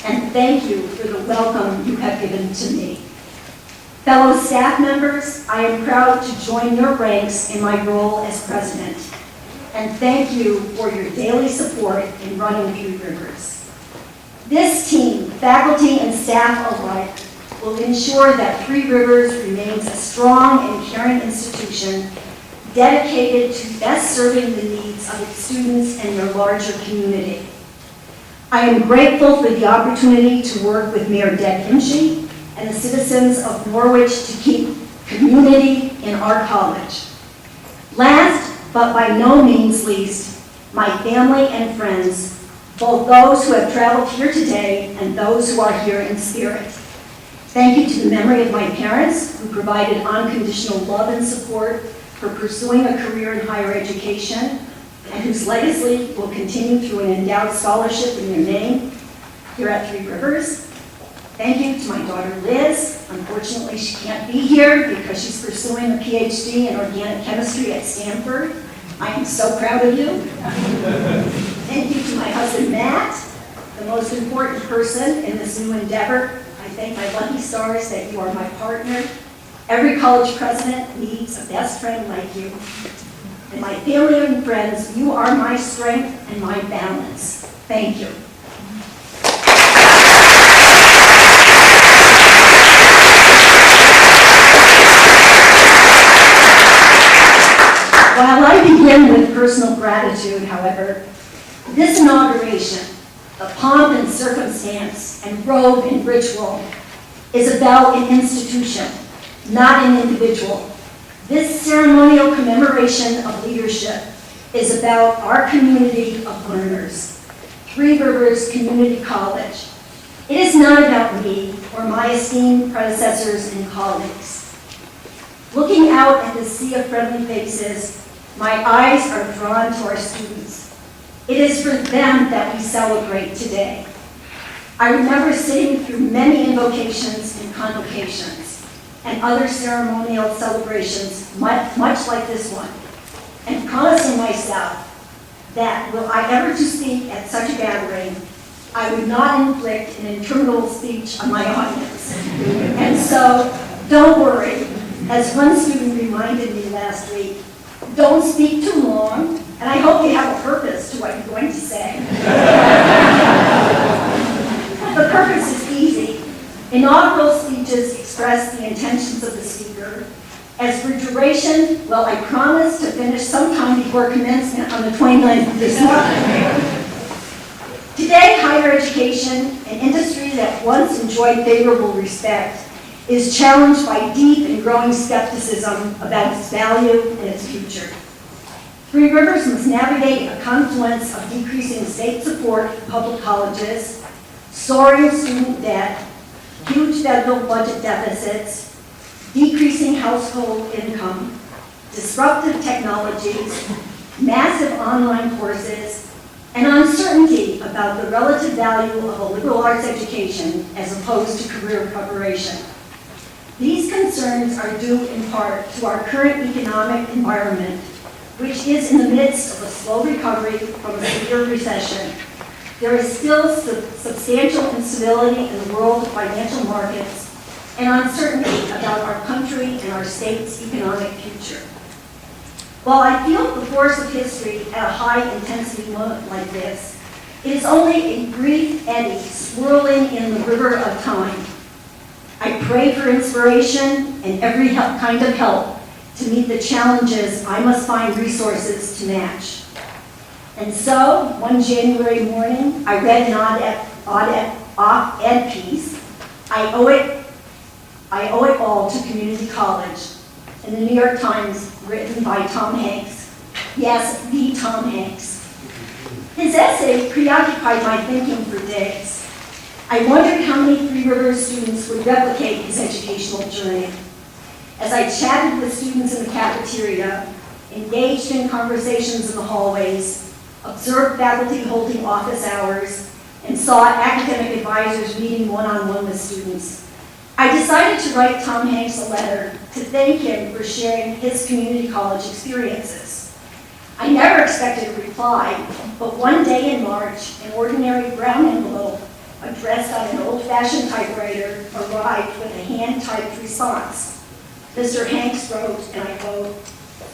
Speaker 9: and thank you for the welcome you have given to me. Fellow staff members, I am proud to join your ranks in my role as president, and thank you for your daily support in running Three Rivers. This team, faculty and staff alike, will ensure that Three Rivers remains a strong and caring institution dedicated to best serving the needs of its students and their larger community. I am grateful for the opportunity to work with Mayor Deb Hinchey and the citizens of Norwich to keep community in our college. Last, but by no means least, my family and friends, both those who have traveled here today and those who are here in spirit. Thank you to the memory of my parents who provided unconditional love and support for pursuing a career in higher education, and whose legacy will continue through an endowed scholarship in their name here at Three Rivers. Thank you to my daughter Liz. Unfortunately, she can't be here because she's pursuing a PhD in organic chemistry at Stanford. I am so proud of you. Thank you to my husband Matt, the most important person in this new endeavor. I thank my lucky stars that you are my partner. Every college president needs a best friend like you. And my family and friends, you are my strength and my balance. Thank you. While I begin with personal gratitude, however, this inauguration, the pomp and circumstance and robe and ritual, is about an institution, not an individual. This ceremonial commemoration of leadership is about our community of learners, Three Rivers Community College. It is not about me or my esteemed predecessors and colleagues. Looking out at the sea of friendly faces, my eyes are drawn to our students. It is for them that we celebrate today. I remember sitting through many invocations and convocations,
Speaker 14: and other ceremonial celebrations, much like this one, and promising myself that were I ever to speak at such a gathering, I would not inflict an interminable speech on my audience. And so, don't worry, as one student reminded me last week, don't speak too long, and I hope you have a purpose to what you're going to say. The purpose is easy. Inaugural speeches express the intentions of the speaker. As for duration, well, I promise to finish sometime before commencement on the 29th of this month. Today, higher education, an industry that once enjoyed favorable respect, is challenged by deep and growing skepticism about its value and its future. Three Rivers must navigate a confluence of decreasing state support for public colleges, soaring student debt, huge federal budget deficits, decreasing household income, disruptive technologies, massive online courses, and uncertainty about the relative value of a liberal arts education as opposed to career preparation. These concerns are due in part to our current economic environment, which is in the midst of a slow recovery from a severe recession. There is still substantial instability in the world of financial markets and uncertainty about our country and our state's economic future. While I feel the force of history at a high-intensity moment like this, it is only a brief eddy swirling in the river of time. I pray for inspiration and every kind of help to meet the challenges I must find resources to match. And so, one January morning, I read an op-ed piece, I owe it all to community college, in the New York Times, written by Tom Hanks. Yes, the Tom Hanks. His essay preoccupied my thinking for days. I wondered how many Three Rivers students would replicate his educational journey. As I chatted with students in the cafeteria, engaged in conversations in the hallways, observed faculty holding office hours, and saw academic advisors meeting one-on-one with students, I decided to write Tom Hanks a letter to thank him for sharing his community college experiences. I never expected a reply, but one day in March, an ordinary brown envelope addressed on an old-fashioned typewriter arrived with a hand-typed response. Mr. Hanks wrote, and I quote,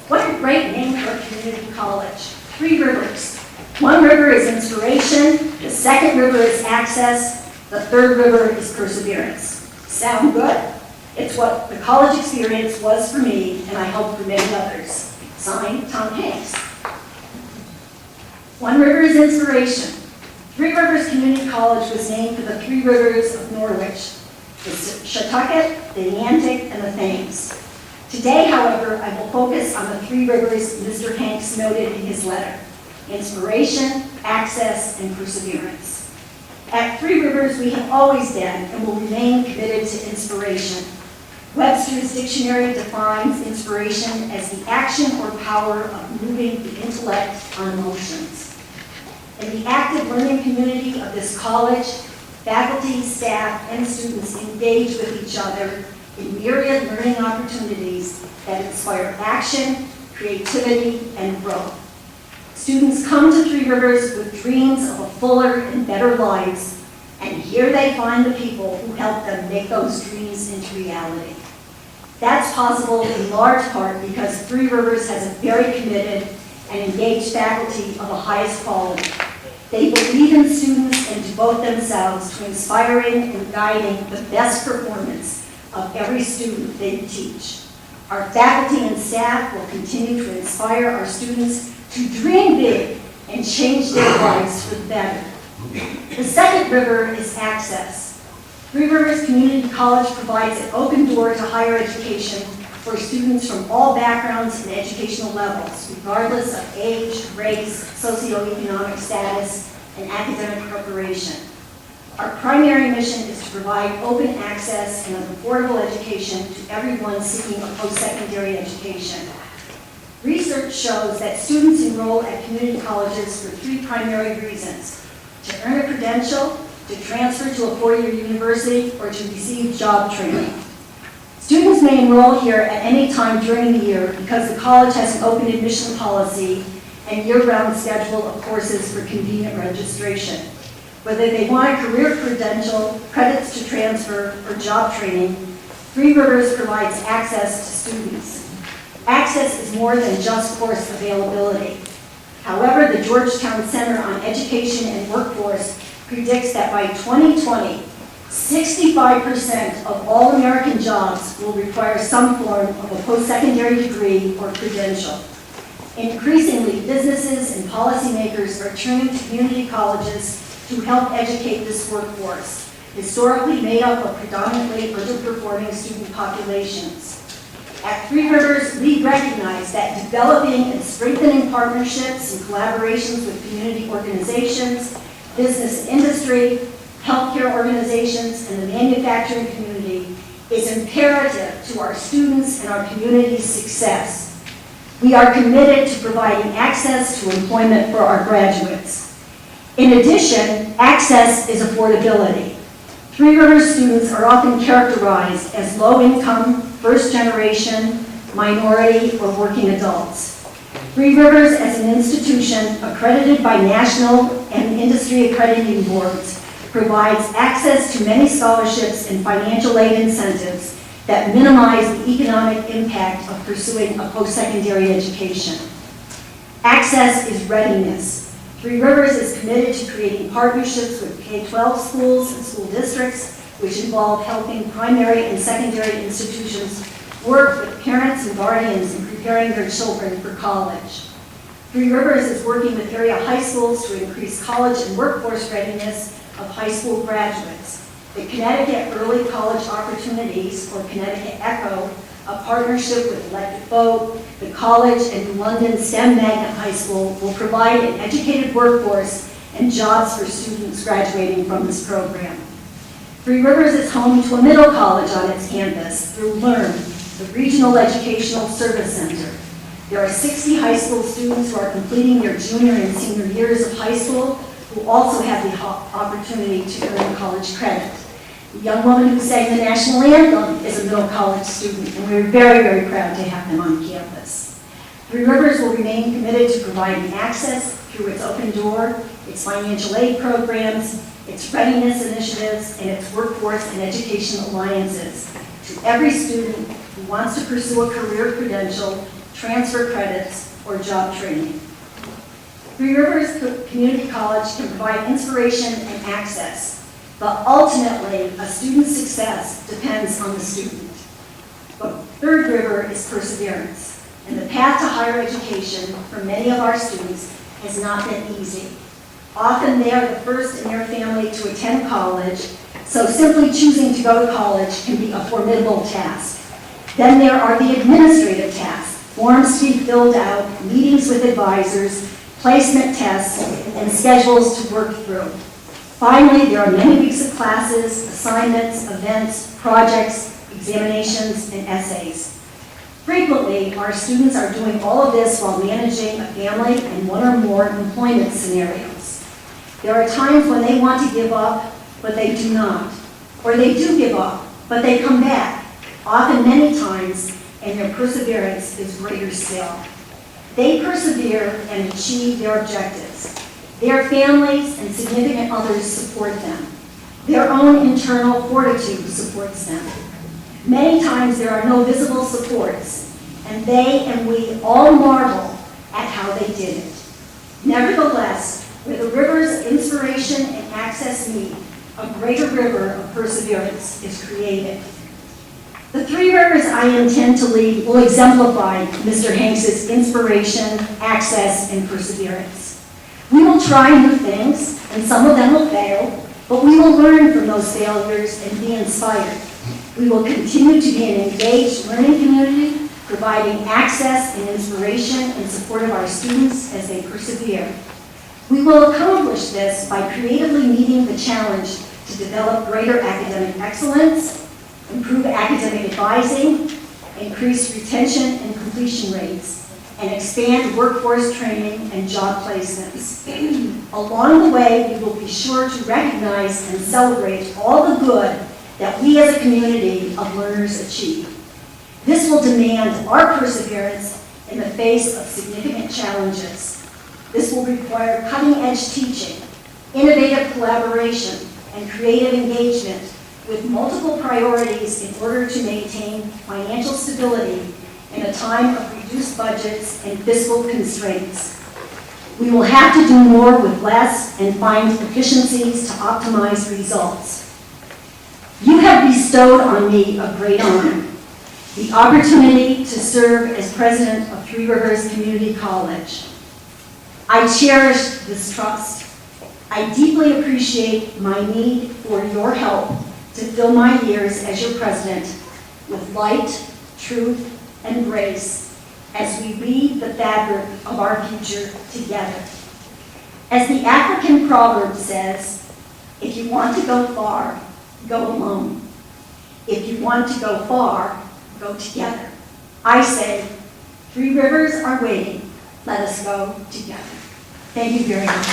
Speaker 14: "What a great name for a community college. Three rivers. One river is inspiration, the second river is access, the third river is perseverance." Sound good? It's what the college experience was for me, and I hope for many others. Signed, Tom Hanks. One river is inspiration. Three Rivers Community College was named for the three rivers of Norwich, the Shetucket, the Yantic, and the Thames. Today, however, I will focus on the three rivers Mr. Hanks noted in his letter: inspiration, access, and perseverance. At Three Rivers, we have always been and will remain committed to inspiration. Webster's dictionary defines inspiration as the action or power of moving the intellect on emotions. In the active learning community of this college, faculty, staff, and students engage with each other in myriad learning opportunities that inspire action, creativity, and growth. Students come to Three Rivers with dreams of a fuller and better lives, and here they find the people who help them make those dreams into reality. That's possible in large part because Three Rivers has a very committed and engaged faculty of the highest quality. They believe in students and devote themselves to inspiring and guiding the best performance of every student they teach. Our faculty and staff will continue to inspire our students to dream big and change their lives for the better. The second river is access. Three Rivers Community College provides an open door to higher education for students from all backgrounds and educational levels, regardless of age, race, socioeconomic status, and academic preparation. Our primary mission is to provide open access and an affordable education to everyone seeking a post-secondary education. Research shows that students enroll at community colleges for three primary reasons: to earn a credential, to transfer to a four-year university, or to receive job training. Students may enroll here at any time during the year because the college has an open admission policy and year-round schedule of courses for convenient registration. Whether they want a career credential, credits to transfer, or job training, Three Rivers provides access to students. Access is more than just course availability. However, the Georgetown Center on Education and Workforce predicts that by 2020, 65% of all American jobs will require some form of a post-secondary degree or credential. Increasingly, businesses and policymakers are turning to community colleges to help educate this workforce, historically made up of predominantly underperforming student populations. At Three Rivers, we recognize that developing and strengthening partnerships and collaborations with community organizations, business and industry, healthcare organizations, and the manufacturing community is imperative to our students and our community's success. We are committed to providing access to employment for our graduates. In addition, access is affordability. Three Rivers students are often characterized as low-income, first-generation, minority, or working adults. Three Rivers, as an institution accredited by national and industry accrediting boards, provides access to many scholarships and financial aid incentives that minimize the economic impact of pursuing a post-secondary education. Access is readiness. Three Rivers is committed to creating partnerships with K-12 schools and school districts, which involve helping primary and secondary institutions work with parents and guardians in preparing their children for college. Three Rivers is working with area high schools to increase college and workforce readiness of high school graduates. The Connecticut Early College Opportunities, or Connecticut ECHO, a partnership with Electric Boat, the college, and London STEM Magnet High School, will provide an educated workforce and jobs for students graduating from this program. Three Rivers is home to a middle college on its campus through LEARN, the Regional Educational Service Center. There are 60 high school students who are completing their junior and senior years of high school who also have the opportunity to earn college credit. The young woman who sang the national anthem is a middle college student, and we're very, very proud to have them on campus. Three Rivers will remain committed to providing access through its open door, its financial aid programs, its readiness initiatives, and its workforce and education alliances to every student who wants to pursue a career credential, transfer credits, or job training. Three Rivers Community College can provide inspiration and access, but ultimately, a student's success depends on the student. But Third River is perseverance, and the path to higher education for many of our students has not been easy. Often they are the first in their family to attend college, so simply choosing to go to college can be a formidable task. Then there are the administrative tasks, forms to be filled out, meetings with advisors, placement tests, and schedules to work through. Finally, there are many weeks of classes, assignments, events, projects, examinations, and essays. Frequently, our students are doing all of this while managing a family and one or more employment scenarios. There are times when they want to give up, but they do not. Or they do give up, but they come back, often many times, and their perseverance is greater still. They persevere and achieve their objectives. Their families and significant others support them. Their own internal fortitude supports them. Many times there are no visible supports, and they and we all marvel at how they did it. Nevertheless, where the rivers of inspiration and access meet, a greater river of perseverance is created. The three rivers I intend to lead will exemplify Mr. Hanks's inspiration, access, and perseverance. We will try new things, and some of them will fail, but we will learn from those failures and be inspired. We will continue to be an engaged learning community, providing access and inspiration in support of our students as they persevere. We will accomplish this by creatively meeting the challenge to develop greater academic excellence, improve academic advising, increase retention and completion rates, and expand workforce training and job placements. Along the way, we will be sure to recognize and celebrate all the good that we as a community of learners achieve. This will demand our perseverance in the face of significant challenges. This will require cutting-edge teaching, innovative collaboration, and creative engagement with multiple priorities in order to maintain financial stability in a time of reduced budgets and fiscal constraints. We will have to do more with less and find efficiencies to optimize results. You have bestowed on me a great honor, the opportunity to serve as president of Three Rivers Community College. I cherish this trust. I deeply appreciate my need for your help to fill my years as your president with light, truth, and grace as we weave the fabric of our future together. As the African proverb says, if you want to go far, go alone. If you want to go far, go together. I say, Three Rivers are waiting. Let us go together. Thank you very much.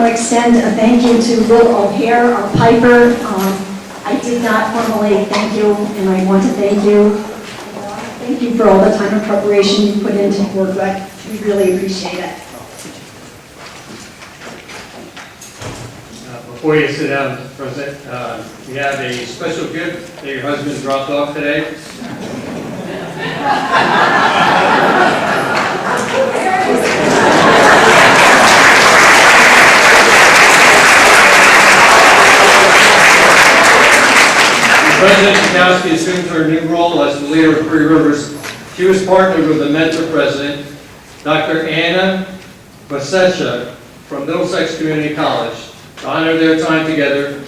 Speaker 14: Extend a thank you to Will O'Hare, our piper. I did not formally thank you, and I want to thank you. Thank you for all the time and preparation you put into your work. We really appreciate it.
Speaker 1: Before you sit down, Mr. President, we have a special gift that your husband dropped off today. President Jukoski assumed her new role as the leader of Three Rivers. She was partnered with the mentor president, Dr. Anna Vasesha from Middlesex Community College. To honor their time together,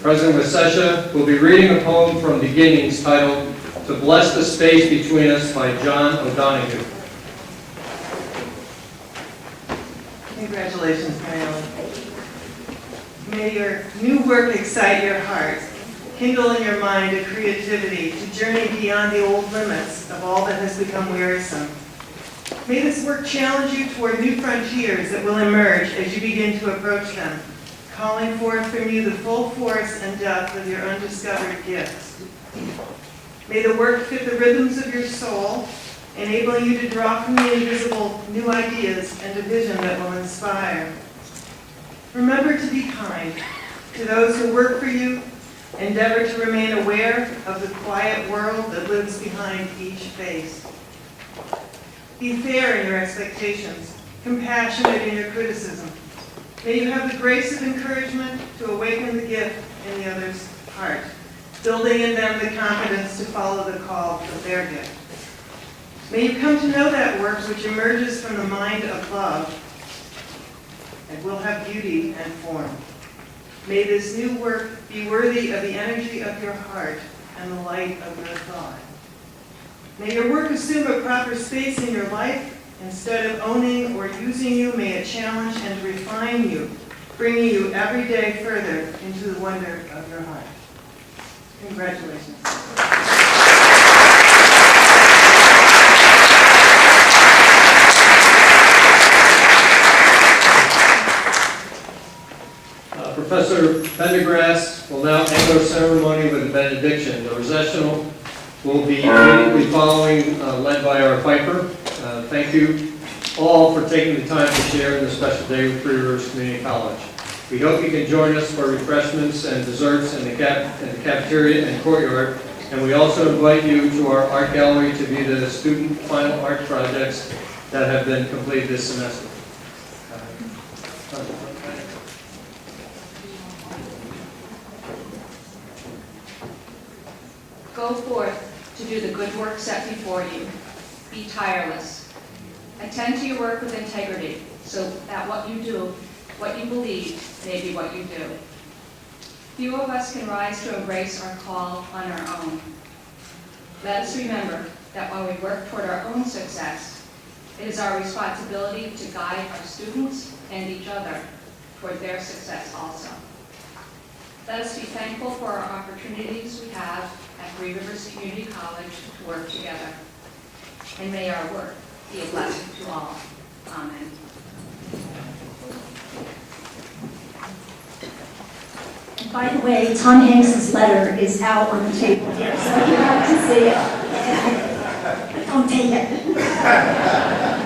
Speaker 1: President Vasesha will be reading a poem from Beginnings titled "To Bless the Space Between Us" by John O'Donoghue.
Speaker 15: Congratulations, Marilyn. May your new work excite your heart. Kindle in your mind a creativity to journey beyond the old limits of all that has become wearisome. May this work challenge you toward new frontiers that will emerge as you begin to approach them, calling forth from you the full force and depth of your undiscovered gifts. May the work fit the rhythms of your soul, enabling you to draw from the invisible new ideas and a vision that will inspire. Remember to be kind to those who work for you. Endeavor to remain aware of the quiet world that lives behind each face. Be fair in your expectations, compassionate in your criticism. May you have the grace of encouragement to awaken the gift in the other's heart, building in them the confidence to follow the call of their gift. May you come to know that work which emerges from the mind of love and will have beauty and form. May this new work be worthy of the energy of your heart and the light of your thought. May your work assume a proper space in your life. Instead of owning or using you, may it challenge and refine you, bringing you every day further into the wonder of your heart. Congratulations.
Speaker 1: Professor Pendergrass will now end our ceremony with a benediction. The recessional will be immediately following, led by our piper. Thank you all for taking the time to share in this special day with Three Rivers Community College. We hope you can join us for refreshments and desserts in the cafeteria and courtyard. And we also invite you to our art gallery to view the student final art projects that have been completed this semester.
Speaker 2: Go forth to do the good work set before you. Be tireless. Attend to your work with integrity so that what you do, what you believe, may be what you do. Few of us can rise to embrace our call on our own. Let us remember that while we work toward our own success, It is our responsibility to guide our students and each other toward their success also. Let us be thankful for our opportunities we have at Three Rivers Community College to work together. And may our work be a blessing to all. Amen.
Speaker 14: And by the way, Tom Hanks's letter is out on the table here, so if you have to see it, don't take it.